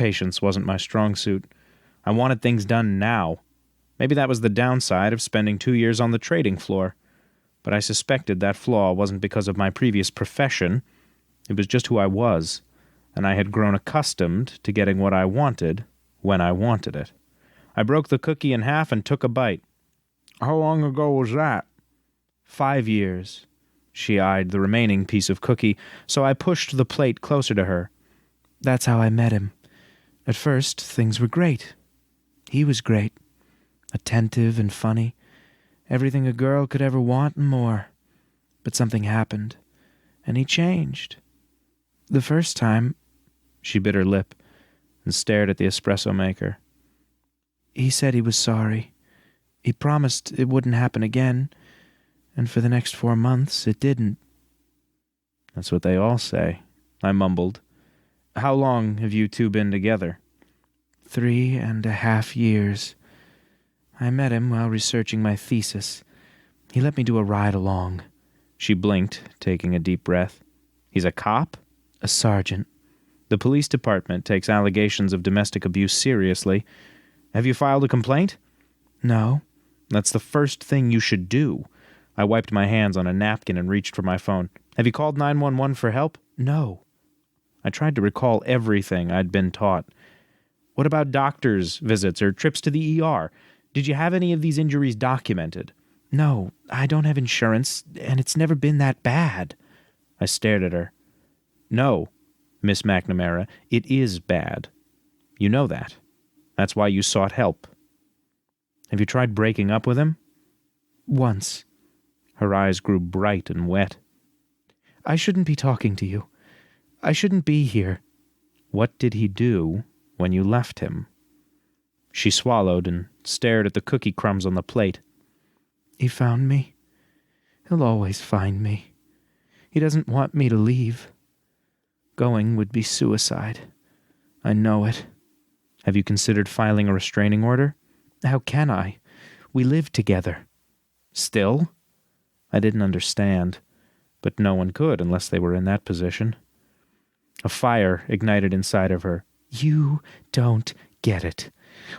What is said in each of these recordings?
Patience wasn't my strong suit. I wanted things done now. Maybe that was the downside of spending 2 years on the trading floor. But I suspected that flaw wasn't because of my previous profession. It was just who I was, and I had grown accustomed to getting what I wanted when I wanted it. I broke the cookie in half and took a bite. "How long ago was that?" 5 years. She eyed the remaining piece of cookie, so I pushed the plate closer to her. That's how I met him. At first, things were great. He was great. Attentive and funny. Everything a girl could ever want and more. But something happened, and he changed. The first time, she bit her lip and stared at the espresso maker. He said he was sorry. He promised it wouldn't happen again, and for the next 4 months, it didn't. That's what they all say, I mumbled. How long have you two been together? 3.5 years. I met him while researching my thesis. He let me do a ride-along. She blinked, taking a deep breath. He's a cop? A sergeant. The police department takes allegations of domestic abuse seriously. Have you filed a complaint? No. That's the first thing you should do. I wiped my hands on a napkin and reached for my phone. Have you called 911 for help? No. I tried to recall everything I'd been taught. What about doctor's visits or trips to the ER? Did you have any of these injuries documented? No, I don't have insurance, and it's never been that bad. I stared at her. No, Miss McNamara, it is bad. You know that. That's why you sought help. Have you tried breaking up with him? Once. Her eyes grew bright and wet. I shouldn't be talking to you. I shouldn't be here. What did he do when you left him? She swallowed and stared at the cookie crumbs on the plate. He found me. He'll always find me. He doesn't want me to leave. Going would be suicide. I know it. Have you considered filing a restraining order? How can I? We live together. Still? I didn't understand, but no one could unless they were in that position. A fire ignited inside of her. You don't get it.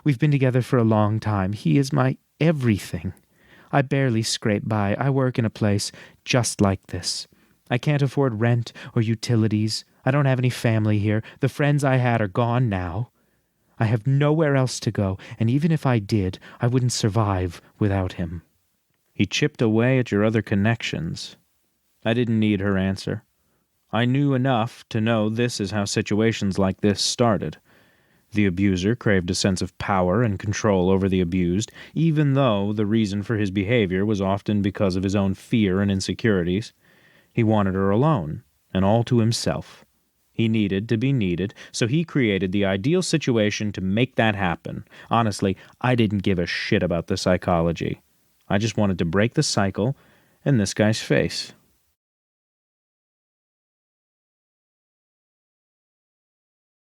We've been together for a long time. He is my everything. I barely scrape by. I work in a place just like this. I can't afford rent or utilities. I don't have any family here. The friends I had are gone now. I have nowhere else to go, and even if I did, I wouldn't survive without him. He chipped away at your other connections. I didn't need her answer. I knew enough to know this is how situations like this started. The abuser craved a sense of power and control over the abused, even though the reason for his behavior was often because of his own fear and insecurities. He wanted her alone, and all to himself. He needed to be needed, so he created the ideal situation to make that happen. Honestly, I didn't give a shit about the psychology. I just wanted to break the cycle in this guy's face.